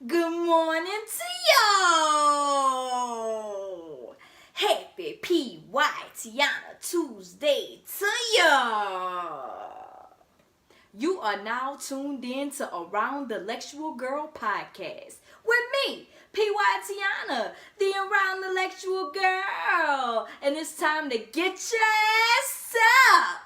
Good morning to y'all. Happy PYTyinna Tuesday to y'all. You are now tuned in to Around-the-Lectual Girl podcast with me, PYTyinna, the Around-the-Lectual Girl. And it's time to get your ass up.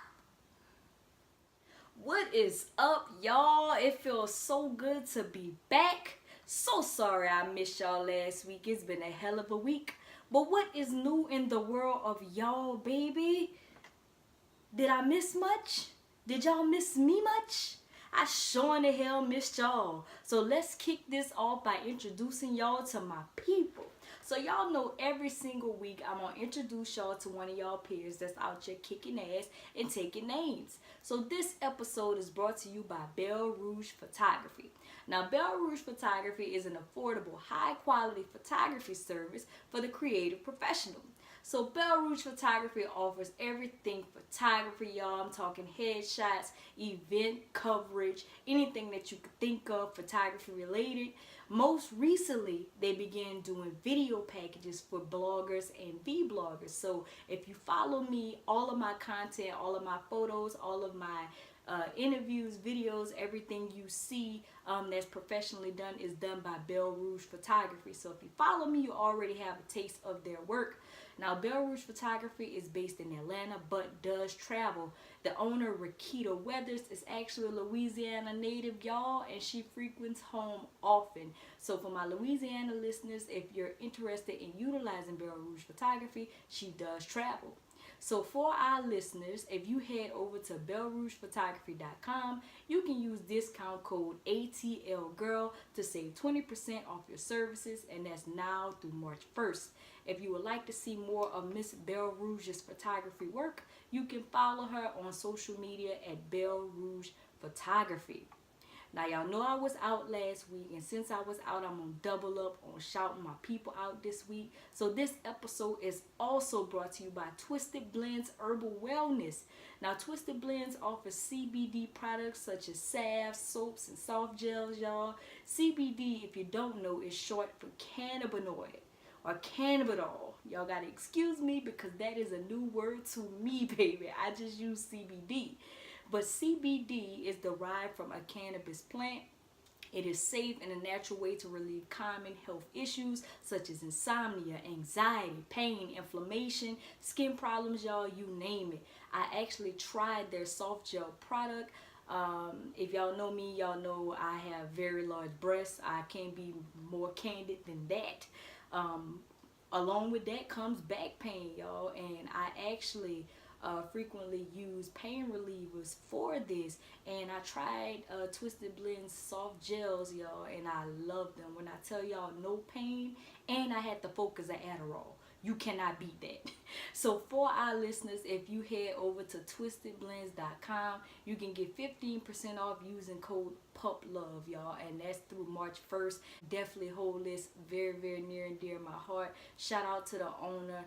What is up, y'all? It feels so good to be back. So sorry I missed y'all last week. It's been a hell of a week. But what is new in the world of y'all, baby? Did I miss much? Did y'all miss me much? I sure in the hell missed y'all. So let's kick this off by introducing y'all to my people. So y'all know every single week I'm going to introduce y'all to one of y'all peers that's out here kicking ass and taking names. So this episode is brought to you by Belle Rouge Photography. Now, Belle Rouge Photography is an affordable, high-quality photography service for the creative professional. So Belle Rouge Photography offers everything photography, y'all. I'm talking headshots, event coverage, anything that you could think of photography related. Most recently, they began doing video packages for bloggers and vloggers. So if you follow me, all of my content, all of my photos, all of my interviews, videos, everything you see that's professionally done is done by Belle Rouge Photography. So if you follow me, you already have a taste of their work. Now, Belle Rouge Photography is based in Atlanta but does travel. The owner, Rakita Weathers, is actually a Louisiana native, y'all, and she frequents home often. So for my Louisiana listeners, if you're interested in utilizing Belle Rouge Photography, she does travel. So for our listeners, if you head over to BelleRougePhotography.com, you can use discount code ATL Girl to save 20% off your services, and that's now through March 1st. If you would like to see more of Miss Belle Rouge's photography work, you can follow her on social media at Belle Rouge Photography. Now, y'all know I was out last week, and since I was out, I'm going to double up on shouting my people out this week. So this episode is also brought to you by Twisted Blendz Herbal Wellness. Now, Twisted Blendz offers CBD products such as salves, soaps, and soft gels, y'all. CBD, if you don't know, is short for cannabinoid or cannabidiol. Y'all got to excuse me because that is a new word to me, baby. I just use CBD. But CBD is derived from a cannabis plant. It is safe and a natural way to relieve common health issues such as insomnia, anxiety, pain, inflammation, skin problems, y'all, you name it. I actually tried their soft gel product. If y'all know me, y'all know I have very large breasts. I can't be more candid than that. Along with that comes back pain, y'all, and I actually frequently use pain relievers for this, and I tried Twisted Blendz soft gels, y'all, and I love them. When I tell y'all no pain, and I had the focus of Adderall, you cannot beat that. So for our listeners, if you head over to twistedblendz.com, you can get 15% off using code PUPLOVE, y'all, and that's through March 1st. Definitely hold this very, very near and dear to my heart. Shout out to the owner,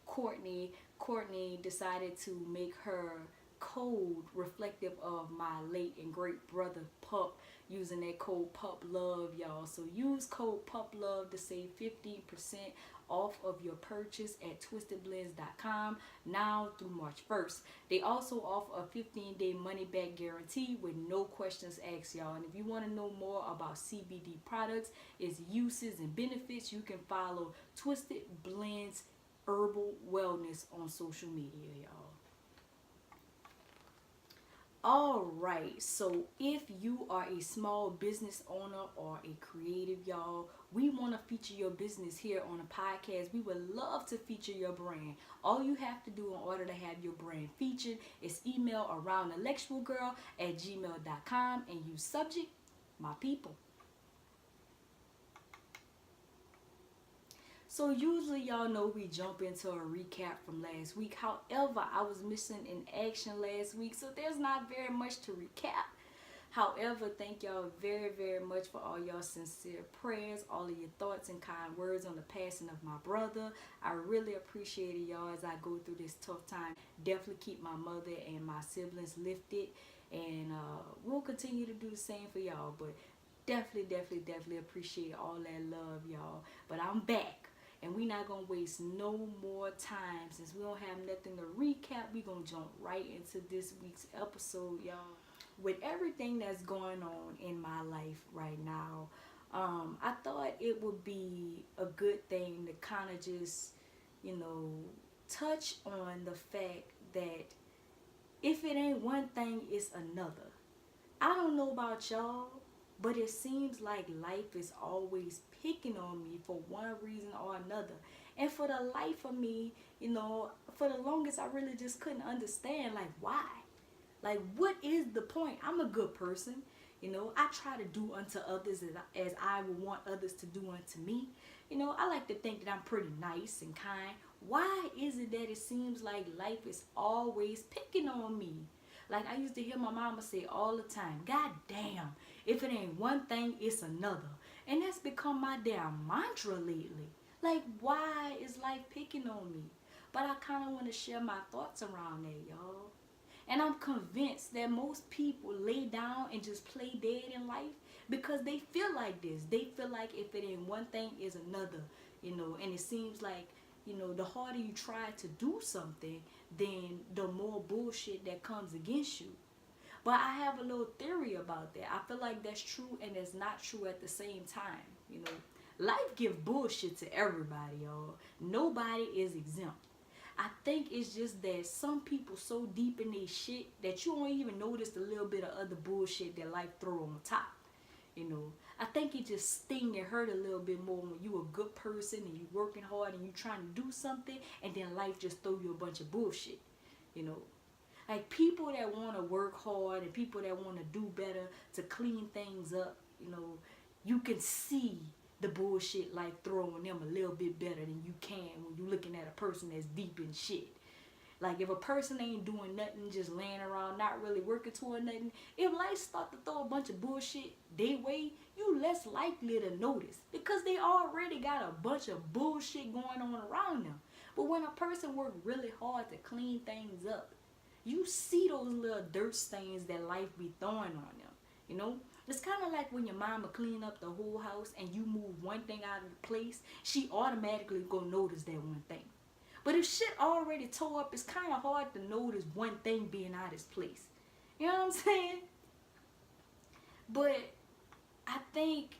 Courtney. Courtney decided to make her code reflective of my late and great brother Pup, using that code PUPLOVE, y'all. So use code PUPLOVE to save 15% off of your purchase at twistedblendz.com now through March 1st. They also offer a 15-day money-back guarantee with no questions asked, y'all. And if you want to know more about CBD products, its uses and benefits, you can follow Twisted Blendz Herbal Wellness on social media, y'all. Alright, so if you are a small business owner or a creative, y'all, we want to feature your business here on a podcast. We would love to feature your brand. All you have to do in order to have your brand featured is email around-the-lectualgirl@gmail.com and use subject, my people. So usually y'all know we jump into a recap from last week. However, I was missing in action last week, so there's not very much to recap. However, thank y'all very, very much for all y'all sincere prayers, all of your thoughts and kind words on the passing of my brother. I really appreciate it, y'all, as I go through this tough time. Definitely keep my mother and my siblings lifted, and we'll continue to do the same for y'all. But Definitely appreciate all that love, y'all. But I'm back. And we not gonna waste no more time. Since we don't have nothing to recap, we gonna jump right into this week's episode, y'all. With everything that's going on in my life right now, I thought it would be a good thing to kind of just, you know, touch on the fact that if it ain't one thing, it's another. I don't know about y'all, but it seems like life is always picking on me for one reason or another. And for the life of me, you know, for the longest, I really just couldn't understand, like, why? Like, what is the point? I'm a good person. You know, I try to do unto others as I would want others to do unto me. You know, I like to think that I'm pretty nice and kind. Why is it that it seems like life is always picking on me? Like I used to hear my mama say all the time, God damn, if it ain't one thing, it's another. And that's become my damn mantra lately. Like, why is life picking on me? But I kind of want to share my thoughts around that, y'all. And I'm convinced that most people lay down and just play dead in life because they feel like this. They feel like if it ain't one thing, it's another, you know. And it seems like, you know, the harder you try to do something, then the more bullshit that comes against you. But I have a little theory about that. I feel like that's true and that's not true at the same time. You know, life gives bullshit to everybody, y'all. Nobody is exempt. I think it's just that some people so deep in their shit that you don't even notice the little bit of other bullshit that life throw on top. You know, I think it just sting and hurt a little bit more when you a good person and you working hard and you trying to do something and then life just throw you a bunch of bullshit. You know, like people that want to work hard and people that want to do better to clean things up, you know, you can see the bullshit life throwing them a little bit better than you can when you're looking at a person that's deep in shit. Like if a person ain't doing nothing, just laying around, not really working toward nothing, if life start to throw a bunch of bullshit their way, you less likely to notice because they already got a bunch of bullshit going on around them. But when a person work really hard to clean things up, you see those little dirt stains that life be throwing on them. You know, it's kind of like when your mama clean up the whole house and you move one thing out of place, she automatically gonna notice that one thing. But if shit already tore up, it's kind of hard to notice one thing being out of its place. You know what I'm saying? But I think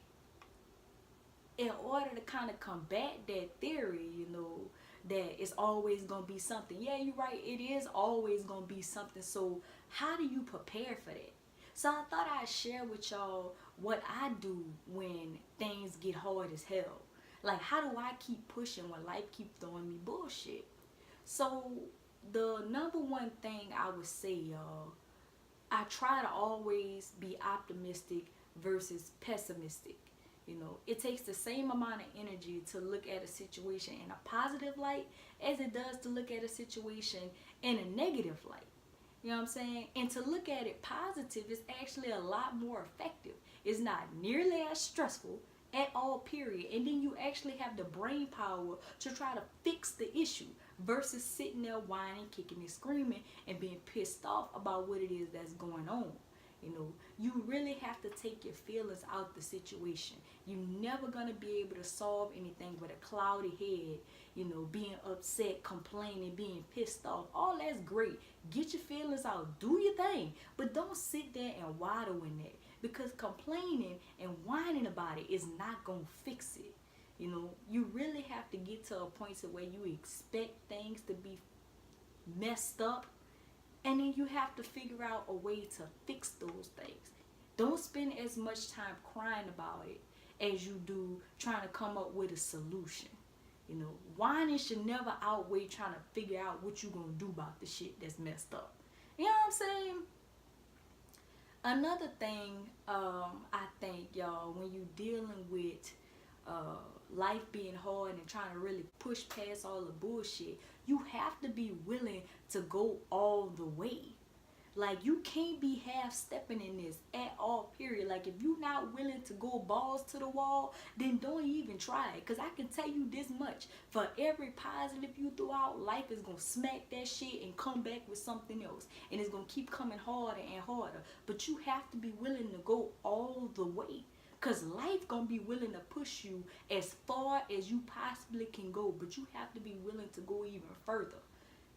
in order to kind of combat that theory, you know, that it's always going to be something. Yeah, you're right. It is always going to be something. So how do you prepare for that? So I thought I'd share with y'all what I do when things get hard as hell. Like, how do I keep pushing when life keep throwing me bullshit? So the number one thing I would say, y'all, I try to always be optimistic versus pessimistic. You know, it takes the same amount of energy to look at a situation in a positive light as it does to look at a situation in a negative light. You know what I'm saying? And to look at it positive is actually a lot more effective. It's not nearly as stressful at all, period. And then you actually have the brain power to try to fix the issue versus sitting there whining, kicking and screaming and being pissed off about what it is that's going on. You know, you really have to take your feelings out the situation. You're never going to be able to solve anything with a cloudy head, you know, being upset, complaining, being pissed off. All that's great. Get your feelings out. Do your thing. But don't sit there and waddle in that. Because complaining and whining about it is not going to fix it. You know, you really have to get to a point to where you expect things to be messed up. And then you have to figure out a way to fix those things. Don't spend as much time crying about it as you do trying to come up with a solution. You know, whining should never outweigh trying to figure out what you're going to do about the shit that's messed up. You know what I'm saying? Another thing, I think, y'all, when you're dealing with life being hard and trying to really push past all the bullshit, you have to be willing to go all the way. Like, you can't be half stepping in this at all, period. Like, if you're not willing to go balls to the wall, then don't even try it. Because I can tell you this much. For every positive you throw out, life is going to smack that shit and come back with something else. And it's going to keep coming harder and harder. But you have to be willing to go all the way. Because life gonna be willing to push you as far as you possibly can go, but you have to be willing to go even further.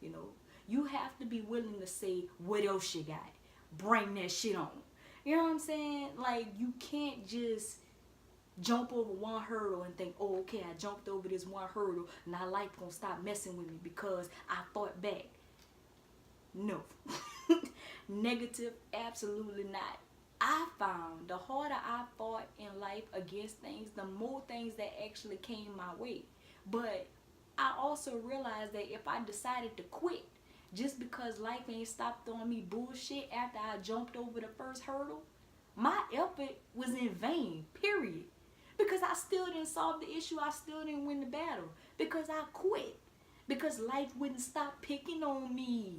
You know, you have to be willing to say, what else you got? Bring that shit on. You know what I'm saying? Like, you can't just jump over one hurdle and think, oh, okay, I jumped over this one hurdle, now life gonna stop messing with me because I fought back. No. Negative, absolutely not. I found the harder I fought in life against things, the more things that actually came my way. But I also realized that if I decided to quit just because life ain't stopped throwing me bullshit after I jumped over the first hurdle, my effort was in vain, period. Because I still didn't solve the issue, I still didn't win the battle. Because I quit. Because life wouldn't stop picking on me.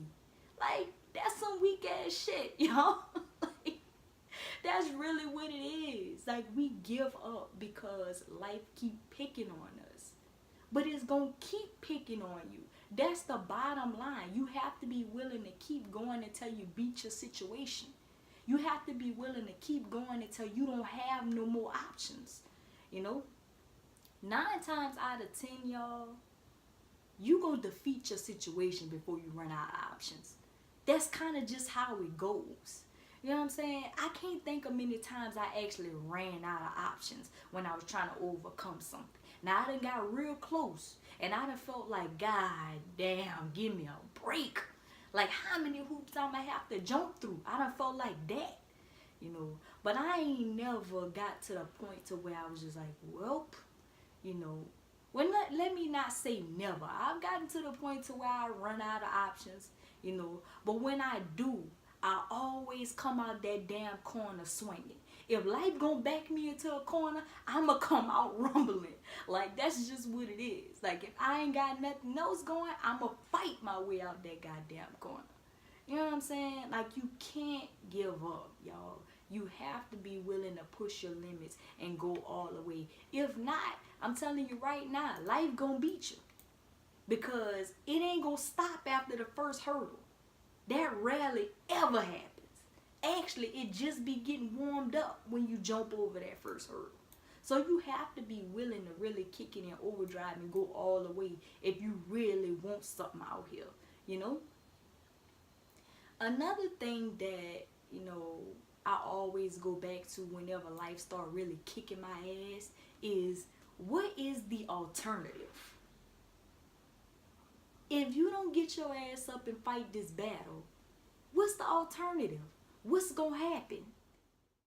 Like, that's some weak ass shit, y'all. Like, that's really what it is. Like, we give up because life keep picking on us. But it's gonna keep picking on you. That's the bottom line. You have to be willing to keep going until you beat your situation. You have to be willing to keep going until you don't have no more options. You know, 9 times out of 10, y'all, you gonna defeat your situation before you run out of options. That's kind of just how it goes. You know what I'm saying? I can't think of many times I actually ran out of options when I was trying to overcome something. Now, I done got real close, and I done felt like, God damn, give me a break. Like, how many hoops I'm gonna have to jump through? I done felt like that, you know. But I ain't never got to the point to where I was just like, well, you know. Well, let me not say never. I've gotten to the point to where I run out of options, you know. But when I do, I always come out that damn corner swinging. If life gonna back me into a corner, I'ma come out rumbling. Like, that's just what it is. Like, if I ain't got nothing else going, I'ma fight my way out that goddamn corner. You know what I'm saying? Like, you can't give up, y'all. You have to be willing to push your limits and go all the way. If not, I'm telling you right now, life gonna beat you. Because it ain't gonna stop after the first hurdle. That rarely ever happens. Actually, it just be getting warmed up when you jump over that first hurdle. So you have to be willing to really kick it in overdrive and go all the way if you really want something out here, you know? Another thing that, you know, I always go back to whenever life start really kicking my ass is, what is the alternative? If you don't get your ass up and fight this battle, what's the alternative? What's gonna happen?